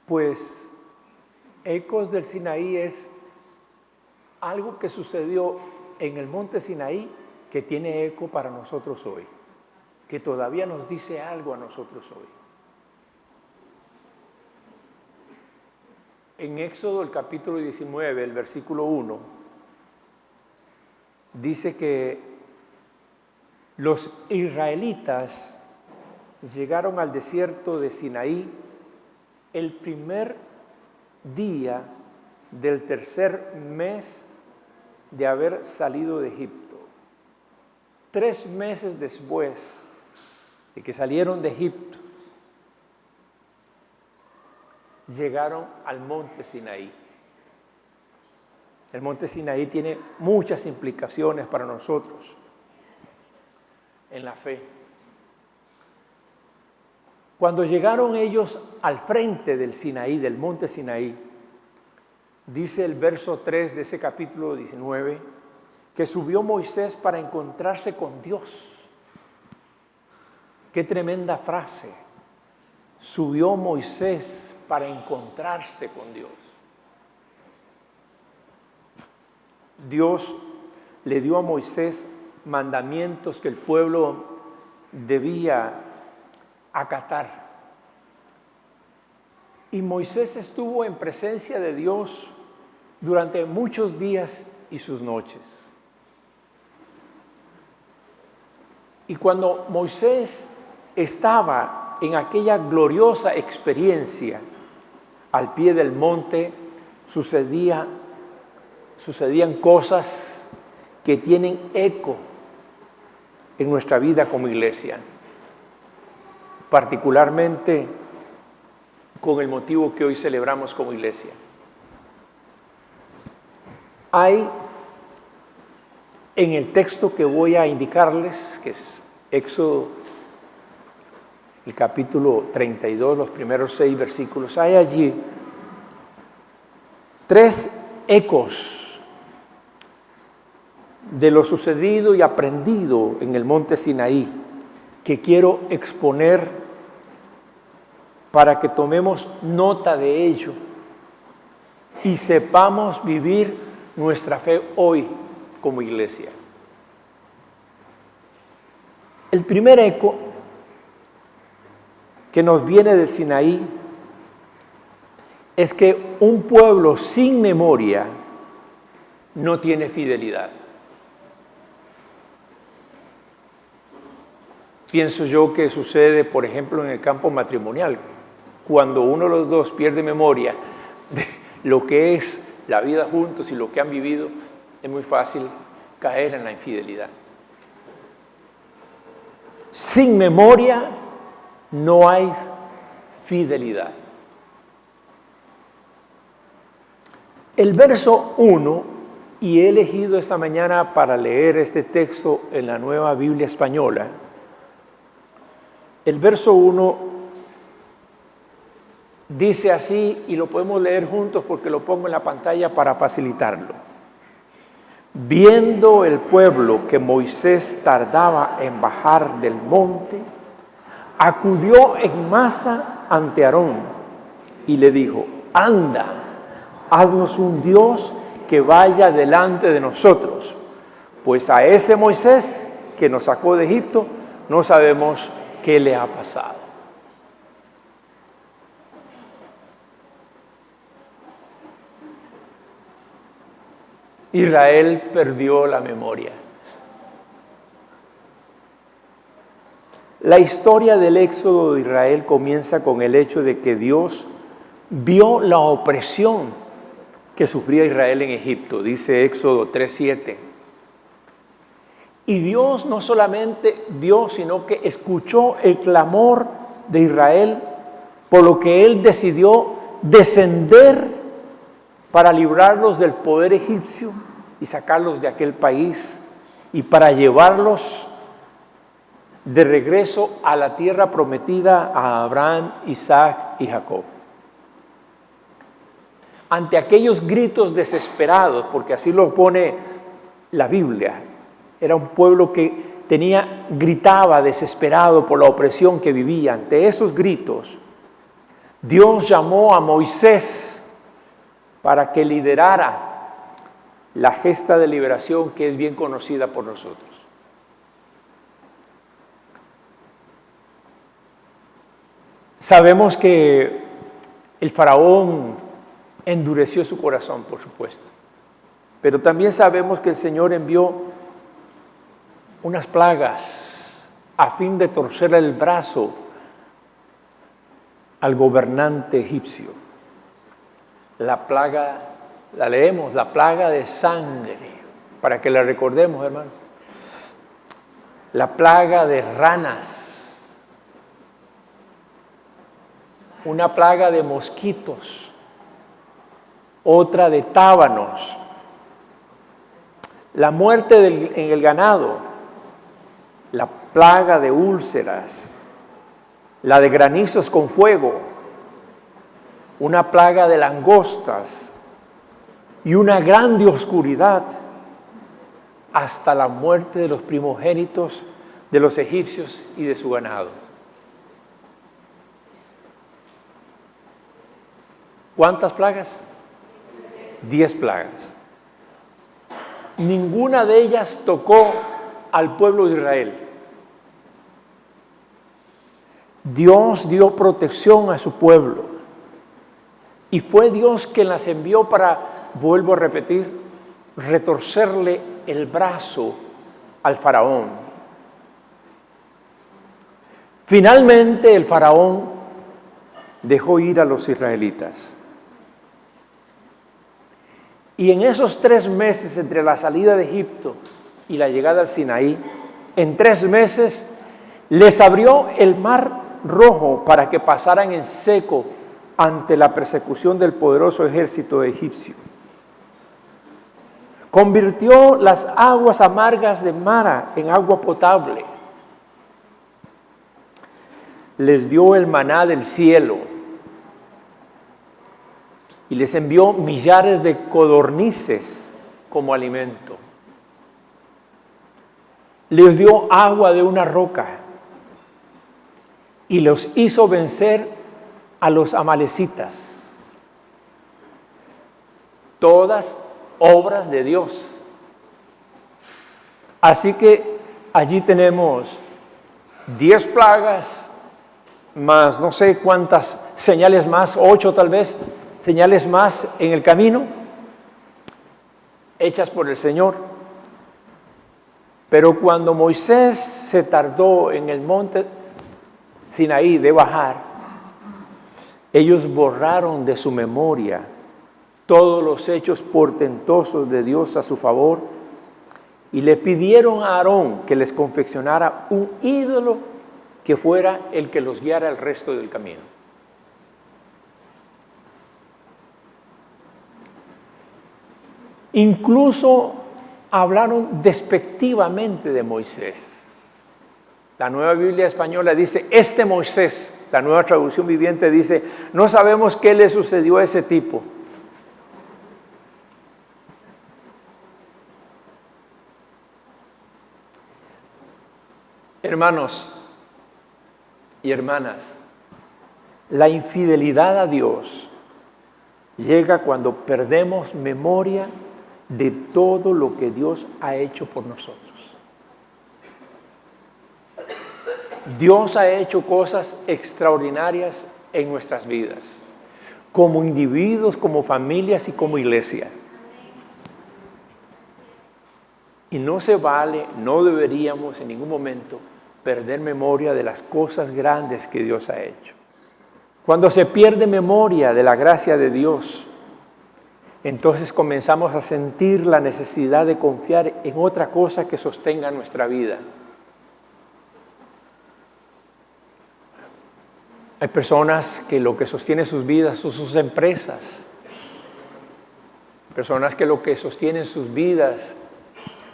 Pues Ecos del Sinaí es algo que sucedió en el monte Sinaí que tiene eco para nosotros hoy, que todavía nos dice algo a nosotros hoy. En Éxodo, el capítulo 19, el versículo 1, dice que los israelitas llegaron al desierto de Sinaí el primer día del tercer mes de haber salido de Egipto. 3 meses después de que salieron de Egipto, llegaron al monte Sinaí. El monte Sinaí tiene muchas implicaciones para nosotros en la fe. Cuando llegaron ellos al frente del Sinaí, del monte Sinaí, dice el verso 3 de ese capítulo 19, que subió Moisés para encontrarse con Dios. Qué tremenda frase. Subió Moisés para encontrarse con Dios. Dios le dio a Moisés mandamientos que el pueblo debía acatar. Y Moisés estuvo en presencia de Dios durante muchos días y sus noches. Y cuando Moisés estaba en aquella gloriosa experiencia al pie del monte, sucedían cosas que tienen eco en nuestra vida como iglesia, particularmente con el motivo que hoy celebramos como iglesia. Hay en el texto que voy a indicarles, que es Éxodo, el capítulo 32, los primeros 6 versículos, hay allí 3 ecos de lo sucedido y aprendido en el monte Sinaí, que quiero exponer para que tomemos nota de ello y sepamos vivir nuestra fe hoy como iglesia. El primer eco que nos viene de Sinaí es que un pueblo sin memoria no tiene fidelidad. Pienso yo que sucede, por ejemplo, en el campo matrimonial. Cuando uno de los dos pierde memoria de lo que es la vida juntos y lo que han vivido, es muy fácil caer en la infidelidad. Sin memoria no hay fidelidad. El verso 1, y he elegido esta mañana para leer este texto en la Nueva Biblia Española, el verso 1 dice así, y lo podemos leer juntos porque lo pongo en la pantalla para facilitarlo. Viendo el pueblo que Moisés tardaba en bajar del monte, acudió en masa ante Aarón y le dijo: anda, haznos un Dios que vaya delante de nosotros, pues a ese Moisés que nos sacó de Egipto no sabemos qué le ha pasado. Israel perdió la memoria. La historia del éxodo de Israel comienza con el hecho de que Dios vio la opresión que sufría Israel en Egipto, dice Éxodo 3:7. Y Dios no solamente vio, sino que escuchó el clamor de Israel, por lo que Él decidió descender para librarlos del poder egipcio y sacarlos de aquel país y para llevarlos de regreso a la tierra prometida a Abraham, Isaac y Jacob. Ante aquellos gritos desesperados, porque así lo pone la Biblia, era un pueblo que gritaba desesperado por la opresión que vivía. Ante esos gritos, Dios llamó a Moisés para que liderara la gesta de liberación que es bien conocida por nosotros. Sabemos que el faraón endureció su corazón, por supuesto. Pero también sabemos que el Señor envió unas plagas a fin de torcer el brazo al gobernante egipcio. La plaga, la leemos, la plaga de sangre, para que la recordemos, hermanos. La plaga de ranas. Una plaga de mosquitos, otra de tábanos, la muerte en el ganado, la plaga de úlceras, la de granizos con fuego, una plaga de langostas y una grande oscuridad hasta la muerte de los primogénitos de los egipcios y de su ganado. ¿Cuántas plagas? 10 plagas. Ninguna de ellas tocó al pueblo de Israel. Dios dio protección a su pueblo. Y fue Dios quien las envió para, vuelvo a repetir, retorcerle el brazo al faraón. Finalmente el faraón dejó ir a los israelitas. Y en esos 3 meses entre la salida de Egipto y la llegada al Sinaí, en 3 meses les abrió el mar rojo para que pasaran en seco ante la persecución del poderoso ejército egipcio. Convirtió las aguas amargas de Mara en agua potable. Les dio el maná del cielo. Y les envió millares de codornices como alimento. Les dio agua de una roca. Y los hizo vencer a los amalecitas. Todas obras de Dios. Así que allí tenemos 10 plagas, más no sé cuántas señales más, 8 tal vez, señales más en el camino, hechas por el Señor. Pero cuando Moisés se tardó en el monte Sinaí de bajar, ellos borraron de su memoria todos los hechos portentosos de Dios a su favor y le pidieron a Aarón que les confeccionara un ídolo que fuera el que los guiara el resto del camino. Incluso hablaron despectivamente de Moisés. La Nueva Biblia Española dice, este Moisés. La Nueva Traducción Viviente dice, no sabemos qué le sucedió a ese tipo. Hermanos y hermanas, la infidelidad a Dios llega cuando perdemos memoria de todo lo que Dios ha hecho por nosotros. Dios ha hecho cosas extraordinarias en nuestras vidas, como individuos, como familias y como iglesia. Y no se vale, no deberíamos en ningún momento perder memoria de las cosas grandes que Dios ha hecho. Cuando se pierde memoria de la gracia de Dios, entonces comenzamos a sentir la necesidad de confiar en otra cosa que sostenga nuestra vida. Hay personas que lo que sostiene sus vidas son sus empresas. Personas que lo que sostienen sus vidas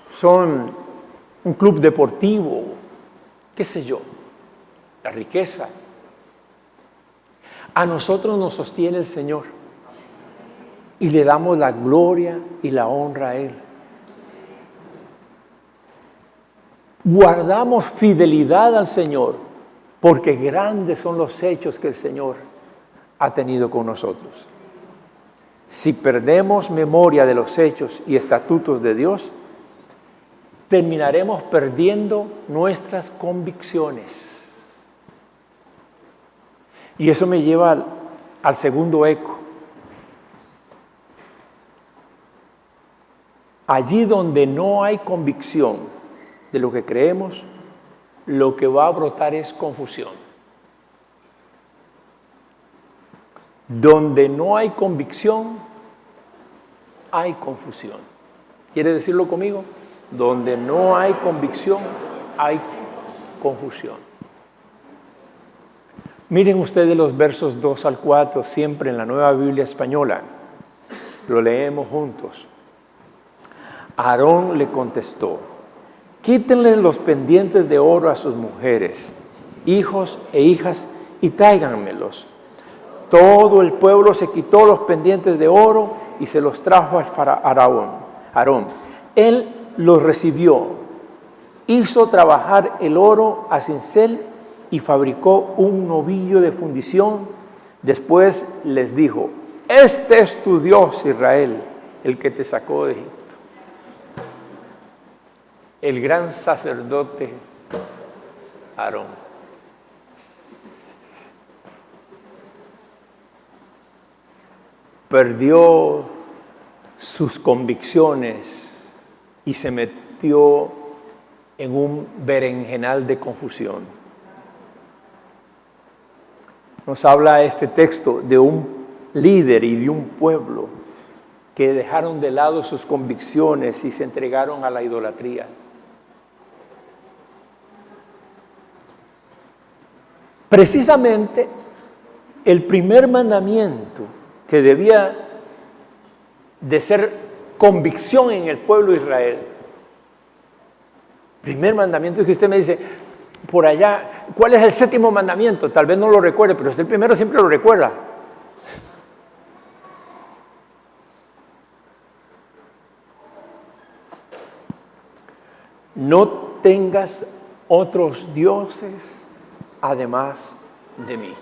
son un club deportivo, qué sé yo, la riqueza. A nosotros nos sostiene el Señor. Y le damos la gloria y la honra a Él. Guardamos fidelidad al Señor, porque grandes son los hechos que el Señor ha tenido con nosotros. Si perdemos memoria de los hechos y estatutos de Dios, terminaremos perdiendo nuestras convicciones. Y eso me lleva al segundo eco. Allí donde no hay convicción de lo que creemos, lo que va a brotar es confusión. Donde no hay convicción, hay confusión. ¿Quiere decirlo conmigo? Donde no hay convicción, hay confusión. Miren ustedes los versos 2 al 4, siempre en la Nueva Biblia Española. Lo leemos juntos. Aarón le contestó: quítenle los pendientes de oro a sus mujeres, hijos e hijas, y tráiganmelos. Todo el pueblo se quitó los pendientes de oro y se los trajo a Aarón. Él los recibió, hizo trabajar el oro a cincel y fabricó un novillo de fundición. Después les dijo: este es tu Dios, Israel, el que te sacó de Egipto. El gran sacerdote Aarón. Perdió sus convicciones y se metió en un berenjenal de confusión. Nos habla este texto de un líder y de un pueblo que dejaron de lado sus convicciones y se entregaron a la idolatría. Precisamente el primer mandamiento que debía de ser convicción en el pueblo de Israel, primer mandamiento, que usted me dice por allá, ¿cuál es el séptimo mandamiento? Tal vez no lo recuerde, pero usted el primero siempre lo recuerda. No tengas otros dioses además de mí.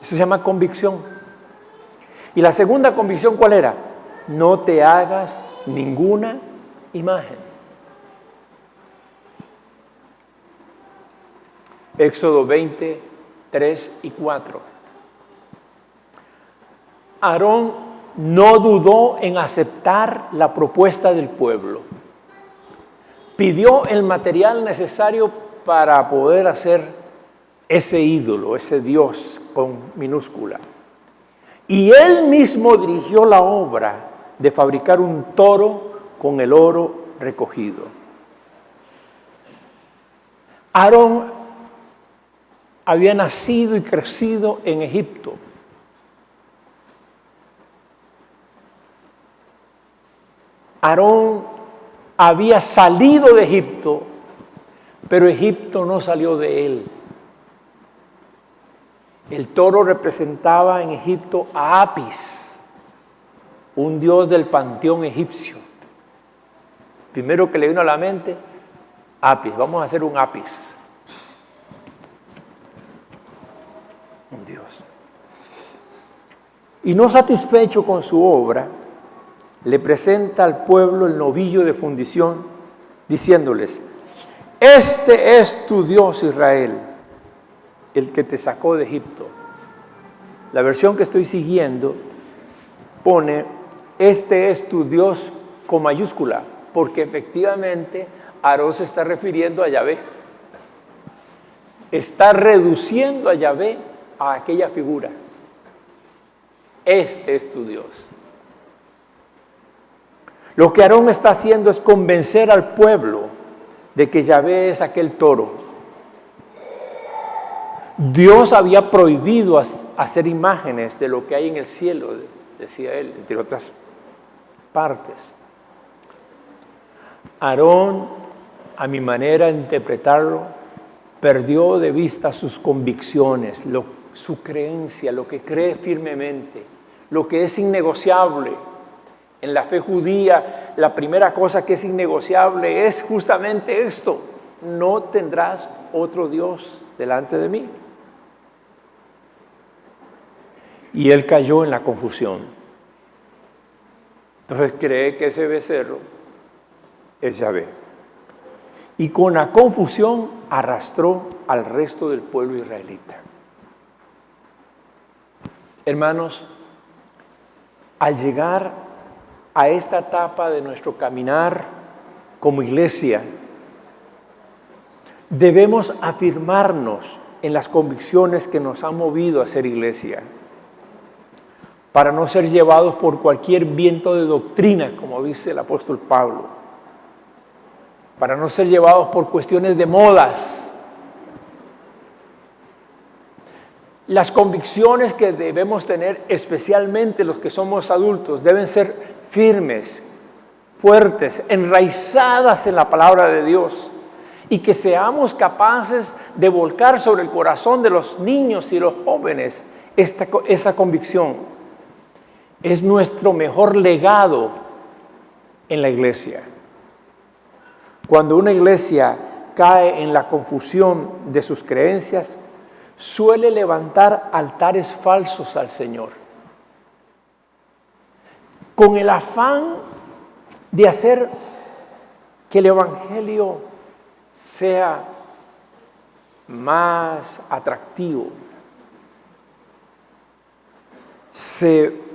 Eso se llama convicción. Y la segunda convicción, ¿cuál era? No te hagas ninguna imagen. Éxodo 20, 3 y 4. Aarón no dudó en aceptar la propuesta del pueblo. Pidió el material necesario para poder hacer ese ídolo, ese Dios con minúscula. Y él mismo dirigió la obra de fabricar un toro con el oro recogido. Aarón había nacido y crecido en Egipto. Aarón había salido de Egipto, pero Egipto no salió de él. El toro representaba en Egipto a Apis, un dios del panteón egipcio. Primero que le vino a la mente, Apis, vamos a hacer un Apis. Un dios. Y no satisfecho con su obra, le presenta al pueblo el novillo de fundición, diciéndoles: este es tu Dios, Israel, el que te sacó de Egipto. La versión que estoy siguiendo pone: este es tu Dios con mayúscula, porque efectivamente Aarón se está refiriendo a Yahvé. Está reduciendo a Yahvé a aquella figura. Este es tu Dios. Lo que Aarón está haciendo es convencer al pueblo de que Yahvé es aquel toro. Dios había prohibido hacer imágenes de lo que hay en el cielo, decía él, entre otras partes. Aarón, a mi manera de interpretarlo, perdió de vista sus convicciones, su creencia, lo que cree firmemente, lo que es innegociable. En la fe judía, la primera cosa que es innegociable es justamente esto: no tendrás otro Dios delante de mí. y él cayó en la confusión. Entonces cree que ese becerro es Yahvé. Y con la confusión arrastró al resto del pueblo israelita. Hermanos, al llegar a esta etapa de nuestro caminar como iglesia, debemos afirmarnos en las convicciones que nos han movido a ser iglesia, para no ser llevados por cualquier viento de doctrina, como dice el apóstol Pablo, para no ser llevados por cuestiones de modas. Las convicciones que debemos tener, especialmente los que somos adultos, deben ser firmes, fuertes, enraizadas en la palabra de Dios, y que seamos capaces de volcar sobre el corazón de los niños y los jóvenes esa convicción. Es nuestro mejor legado en la iglesia. Cuando una iglesia cae en la confusión de sus creencias, suele levantar altares falsos al Señor, con el afán de hacer que el evangelio sea más atractivo. Se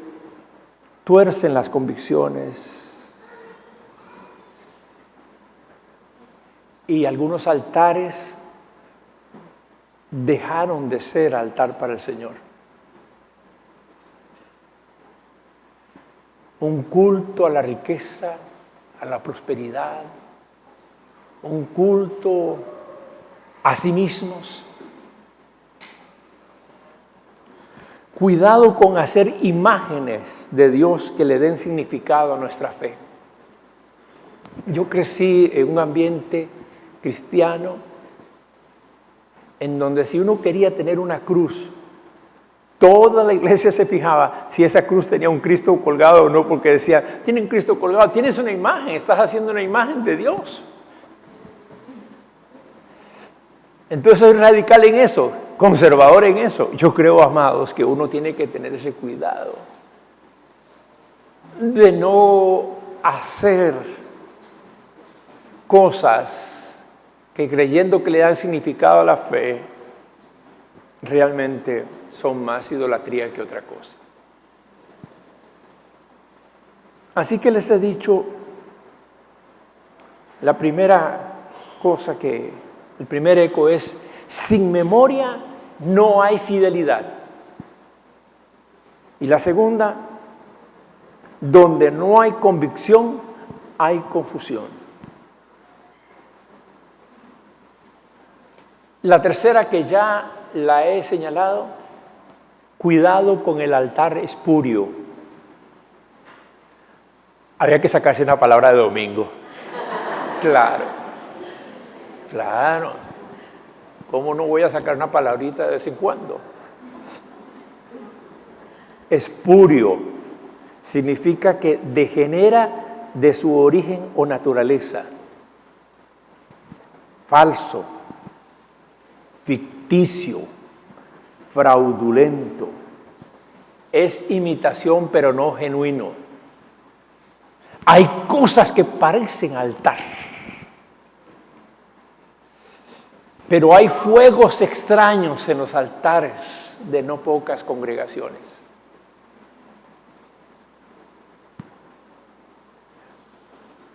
tuercen las convicciones y algunos altares dejaron de ser altar para el Señor. Un culto a la riqueza, a la prosperidad, un culto a sí mismos. Cuidado con hacer imágenes de Dios que le den significado a nuestra fe. Yo crecí en un ambiente cristiano en donde si uno quería tener una cruz, toda la iglesia se fijaba si esa cruz tenía un Cristo colgado o no, porque decía, tiene un Cristo colgado, tienes una imagen, estás haciendo una imagen de Dios. Entonces soy radical en eso, conservador en eso. Yo creo, amados, que uno tiene que tener ese cuidado de no hacer cosas que, creyendo que le dan significado a la fe, realmente son más idolatría que otra cosa. Así que les he dicho, la primera cosa el primer eco es, sin memoria no hay fidelidad. Y la segunda, donde no hay convicción, hay confusión. La tercera, que ya la he señalado, cuidado con el altar espurio. Había que sacarse una palabra de domingo. Claro. ¿Cómo no voy a sacar una palabrita de vez en cuando? Espurio significa que degenera de su origen o naturaleza. Falso, ficticio, fraudulento. Es imitación pero no genuino. Hay cosas que parecen altar, pero hay fuegos extraños en los altares de no pocas congregaciones.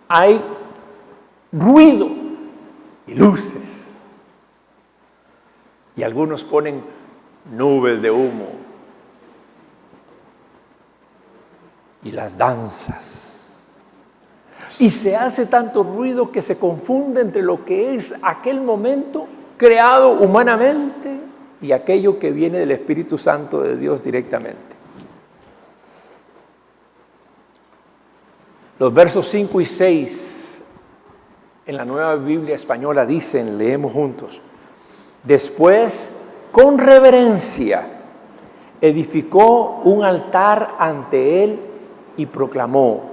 Hay ruido y luces. Y algunos ponen nubes de humo. Y las danzas. Y se hace tanto ruido que se confunde entre lo que es aquel momento creado humanamente y aquello que viene del Espíritu Santo de Dios directamente. Los versos 5 y 6 en la Nueva Biblia Española dicen, leemos juntos: después, con reverencia, edificó un altar ante él y proclamó: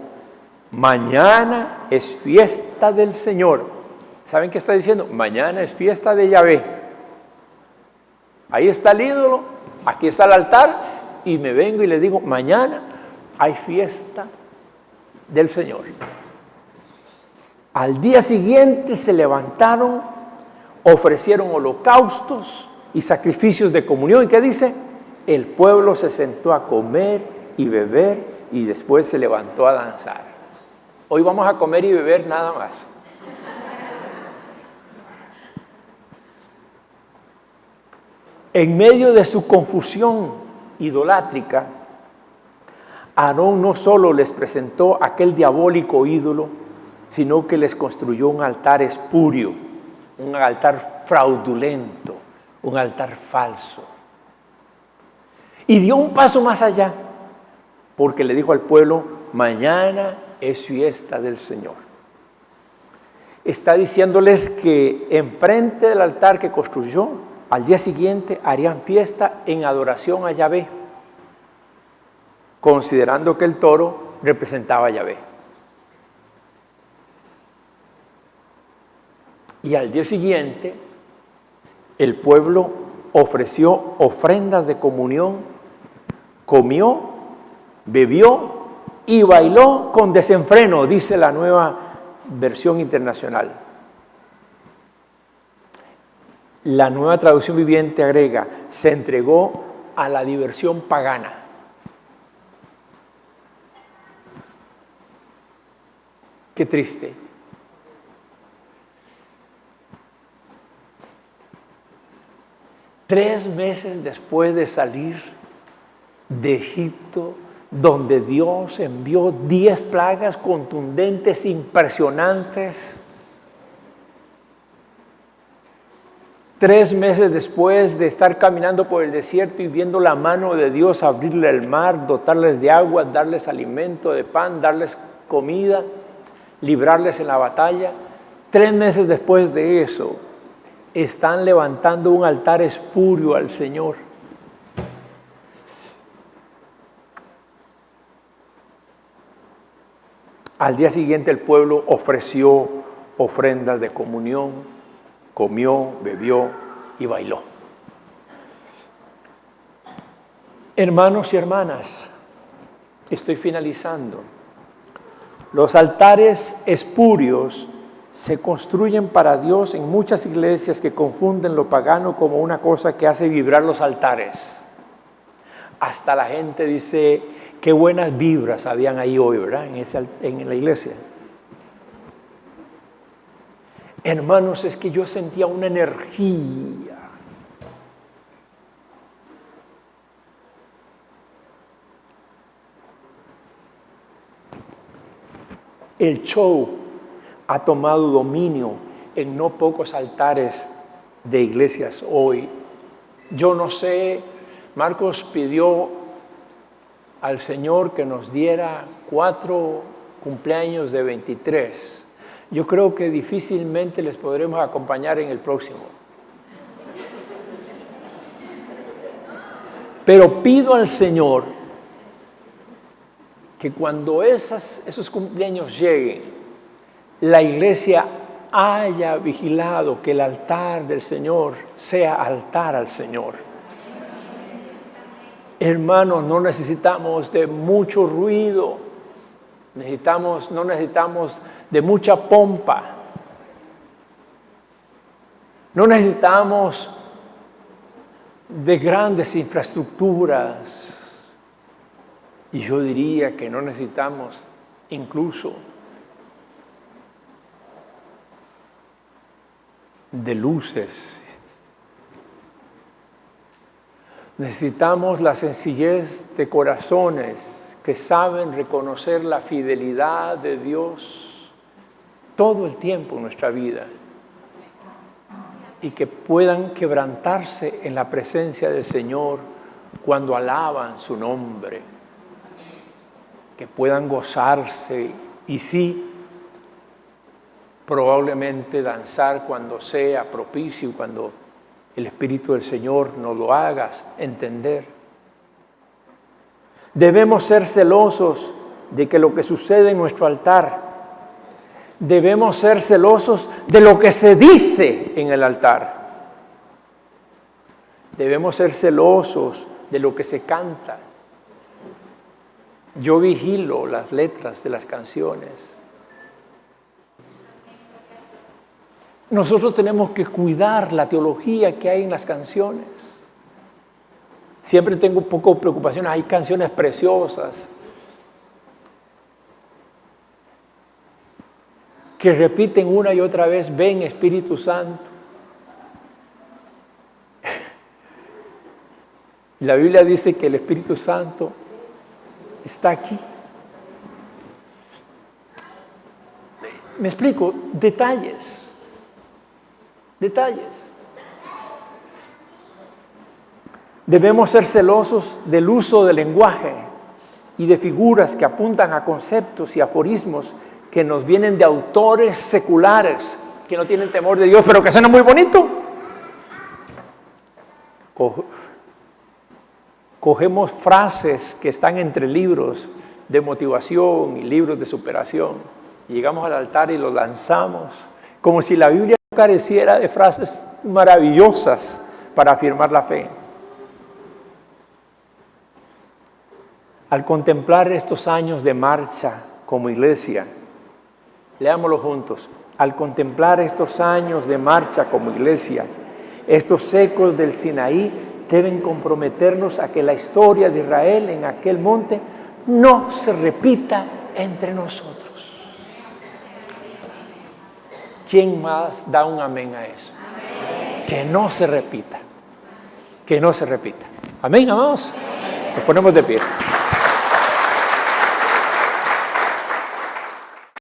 mañana es fiesta del Señor. ¿Saben qué está diciendo? Mañana es fiesta de Yahvé. Ahí está el ídolo, aquí está el altar, y me vengo y le digo, mañana hay fiesta del Señor. Al día siguiente se levantaron, ofrecieron holocaustos y sacrificios de comunión. ¿Y qué dice? El pueblo se sentó a comer y beber y después se levantó a danzar. Hoy vamos a comer y beber nada más. En medio de su confusión idolátrica, Aarón no solo les presentó aquel diabólico ídolo, sino que les construyó un altar espurio, un altar fraudulento, un altar falso. Y dio un paso más allá, porque le dijo al pueblo, mañana es fiesta del Señor. Está diciéndoles que enfrente del altar que construyó, al día siguiente harían fiesta en adoración a Yahvé, considerando que el toro representaba a Yahvé. Y al día siguiente, el pueblo ofreció ofrendas de comunión, comió, bebió y bailó con desenfreno, dice la Nueva Versión Internacional. La Nueva Traducción Viviente agrega, se entregó a la diversión pagana. Qué triste. Tres meses después de salir de Egipto, donde Dios envió 10 plagas contundentes, impresionantes. 3 meses después de estar caminando por el desierto y viendo la mano de Dios abrirle el mar, dotarles de agua, darles alimento de pan, darles comida, librarles en la batalla. 3 meses después de eso, están levantando un altar espurio al Señor. Al día siguiente el pueblo ofreció ofrendas de comunión, comió, bebió y bailó. Hermanos y hermanas, estoy finalizando. Los altares espurios se construyen para Dios en muchas iglesias que confunden lo pagano como una cosa que hace vibrar los altares. Hasta la gente dice, qué buenas vibras habían ahí hoy, ¿verdad? En la iglesia. Hermanos, es que yo sentía una energía. El show ha tomado dominio en no pocos altares de iglesias hoy. Yo no sé, Marcos pidió al Señor que nos diera 4 cumpleaños de 23. Yo creo que difícilmente les podremos acompañar en el próximo. Pero pido al Señor que cuando esos cumpleaños lleguen, la iglesia haya vigilado que el altar del Señor sea altar al Señor. Hermanos, no necesitamos de mucho ruido, no necesitamos de mucha pompa, no necesitamos de grandes infraestructuras, y yo diría que no necesitamos incluso de luces. Necesitamos la sencillez de corazones que saben reconocer la fidelidad de Dios todo el tiempo en nuestra vida y que puedan quebrantarse en la presencia del Señor cuando alaban su nombre, que puedan gozarse y sí, probablemente danzar cuando sea propicio, cuando el Espíritu del Señor nos lo haga entender. Debemos ser celosos de que lo que sucede en nuestro altar, debemos ser celosos de lo que se dice en el altar. Debemos ser celosos de lo que se canta Yo vigilo las letras de las canciones. Nosotros tenemos que cuidar la teología que hay en las canciones. Siempre tengo un poco de preocupaciones. Hay canciones preciosas que repiten una y otra vez: ven Espíritu Santo. La Biblia dice que el Espíritu Santo está aquí. Me explico, detalles. Debemos ser celosos del uso del lenguaje y de figuras que apuntan a conceptos y aforismos que nos vienen de autores seculares, que no tienen temor de Dios, pero que suenan muy bonito. Cogemos frases que están entre libros de motivación y libros de superación, y llegamos al altar y los lanzamos, como si la Biblia no careciera de frases maravillosas para afirmar la fe. Al contemplar estos años de marcha como iglesia, leámoslo juntos. Al contemplar estos años de marcha como iglesia, estos ecos del Sinaí deben comprometernos a que la historia de Israel en aquel monte no se repita entre nosotros. ¿Quién más da un amén a eso? Amén. Que no se repita. Que no se repita. Amén, amados. Nos ponemos de pie.